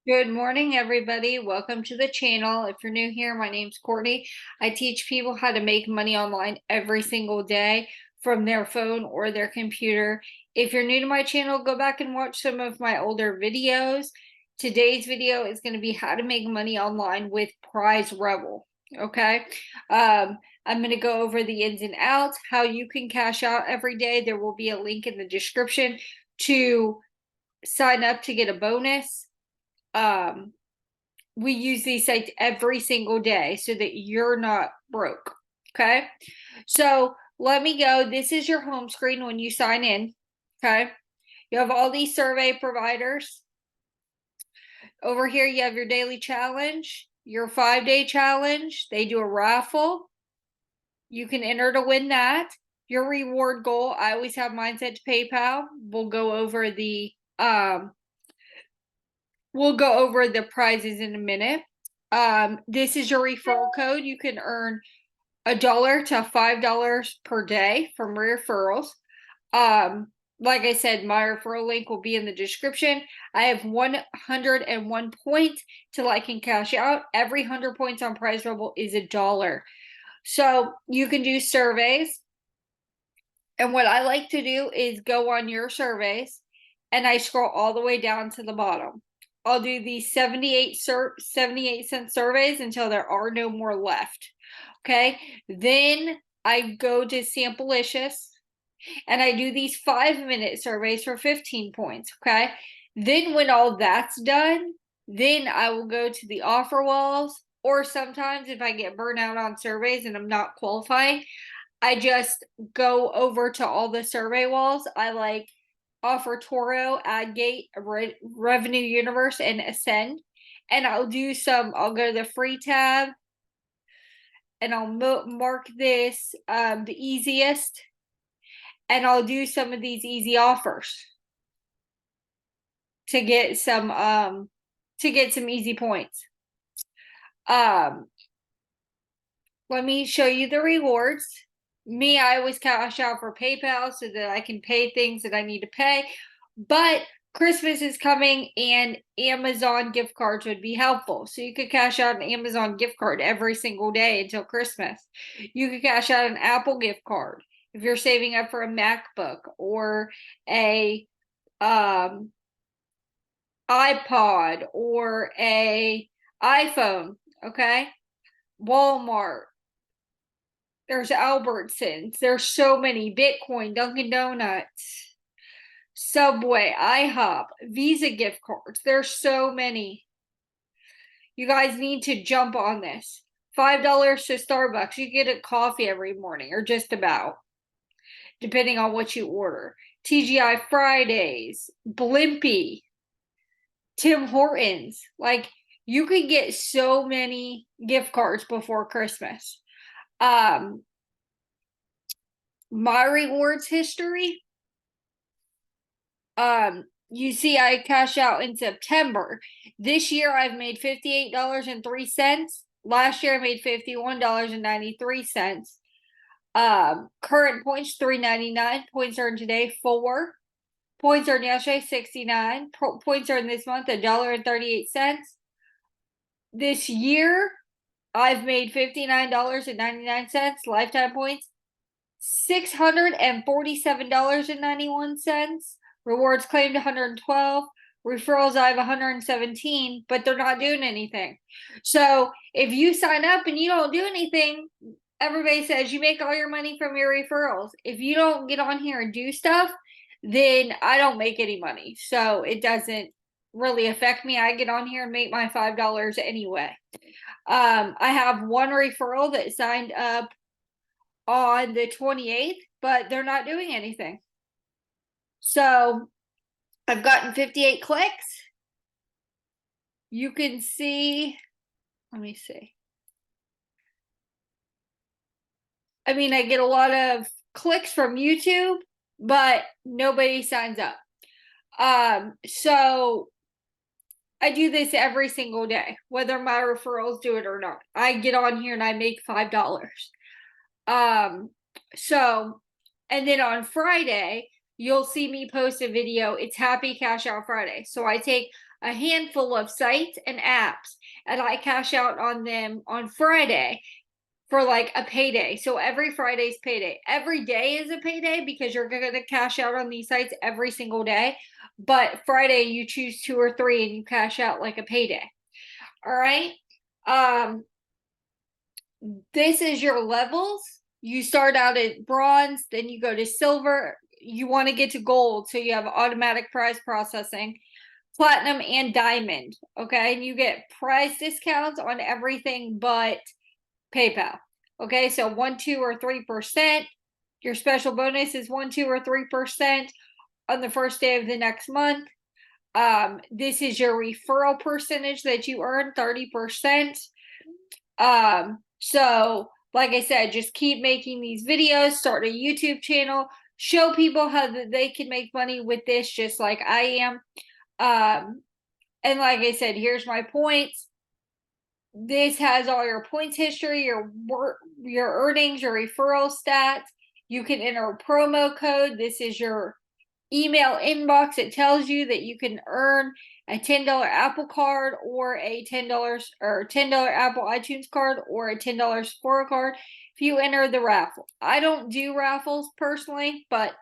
Good morning, everybody. Welcome to the channel. If you're new here, my name's Courtney. I teach people how to make money online every single day from their phone or their computer. If you're new to my channel, go back and watch some of my older videos. Today's video is going to be how to make money online with Prize Rebel. Okay. I'm going to go over the ins and outs, how you can cash out every day. There will be a link in the description to sign up to get a bonus. We use these sites every single day so that you're not broke. Okay. So let me go. This is your home screen when you sign in. Okay. You have all these survey providers. Over here, you have your daily challenge, your 5-day challenge. They do a raffle. You can enter to win that. Your reward goal, I always have mine set to PayPal. We'll go over the prizes in a minute. This is your referral code. You can earn $1 to $5 per day from referrals. Like I said, my referral link will be in the description. I have 101 points till I can cash out. Every 100 points on Prize Rebel is $1. So you can do surveys. And what I like to do is go on your surveys and I scroll all the way down to the bottom. I'll do these 78-cent surveys until there are no more left. Okay. Then I go to Samplicious and I do these 5-minute surveys for 15 points. Okay. Then when all that's done, then I will go to the offer walls, or sometimes if I get burnt out on surveys and I'm not qualifying, I just go over to all the survey walls. I like Offer Toro, AdGate, Revenue Universe, and Ascend. And I'll go to the free tab and I'll mark this the easiest. And I'll do some of these easy offers to get some easy points. Let me show you the rewards. Me, I always cash out for PayPal so that I can pay things that I need to pay. But Christmas is coming and Amazon gift cards would be helpful. So you could cash out an Amazon gift card every single day until Christmas. You could cash out an Apple gift card if you're saving up for a MacBook or a iPod or a iPhone. Okay. Walmart. There's Albertsons. There's so many. Bitcoin, Dunkin' Donuts, Subway, IHOP, Visa gift cards. There's so many. You guys need to jump on this. $5 to Starbucks. You get a coffee every morning, or just about, depending on what you order. TGI Fridays, Blimpie, Tim Hortons. Like, you could get so many gift cards before Christmas. My rewards history. You see, I cash out in September. This year, I've made $58.03. Last year, I made $51.93. Current points $3.99. Points earned today $4. Points earned yesterday $69. Points earned this month $1.38. This year, I've made $59.99. Lifetime points $647.91. Rewards claimed 112. Referrals, I have 117, but they're not doing anything. So if you sign up and you don't do anything, everybody says you make all your money from your referrals. If you don't get on here and do stuff, then I don't make any money. So it doesn't really affect me. I get on here and make my $5 anyway. I have one referral that signed up on the 28th, but they're not doing anything. So I've gotten 58 clicks. You can see, let me see. I mean, I get a lot of clicks from YouTube, but nobody signs up. So I do this every single day, whether my referrals do it or not. I get on here and I make $5. So, and then on Friday, you'll see me post a video. It's Happy Cash Out Friday. So I take a handful of sites and apps and I cash out on them on Friday for like a payday. So every Friday's payday. Every day is a payday because you're going to cash out on these sites every single day. But Friday you choose 2 or 3 and you cash out like a payday. All right. Um, this is your levels. You start out at bronze, then you go to silver. You want to get to gold, so you have automatic prize processing, platinum, and diamond. Okay, and you get prize discounts on everything but PayPal. Okay, so 1, 2, or 3%. Your special bonus is 1, 2, or 3% on the first day of the next month. This is your referral percentage that you earn, 30%. So like I said, just keep making these videos, start a YouTube channel, show people how they can make money with this just like I am. And like I said, here's my points. This has all your points history, your earnings, your referral stats. You can enter a promo code. This is your email inbox. It tells you that you can earn a $10 Apple card or a $10 Apple iTunes card or a $10 Sephora card if you enter the raffle. I don't do raffles personally, but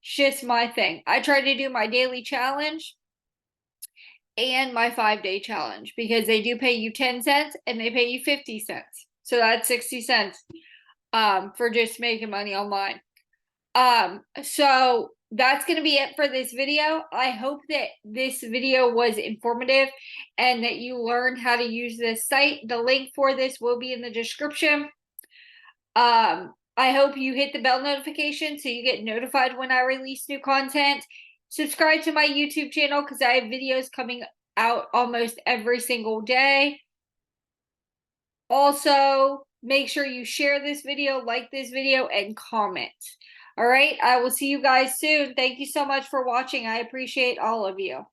it's just my thing. I try to do my daily challenge and my 5-day challenge because they do pay you 10 cents and they pay you 50 cents. So that's 60 cents for just making money online. So that's going to be it for this video. I hope that this video was informative and that you learned how to use this site. The link for this will be in the description. I hope you hit the bell notification so you get notified when I release new content. Subscribe to my YouTube channel because I have videos coming out almost every single day. Also, make sure you share this video, like this video, and comment. All right, I will see you guys soon. Thank you so much for watching. I appreciate all of you.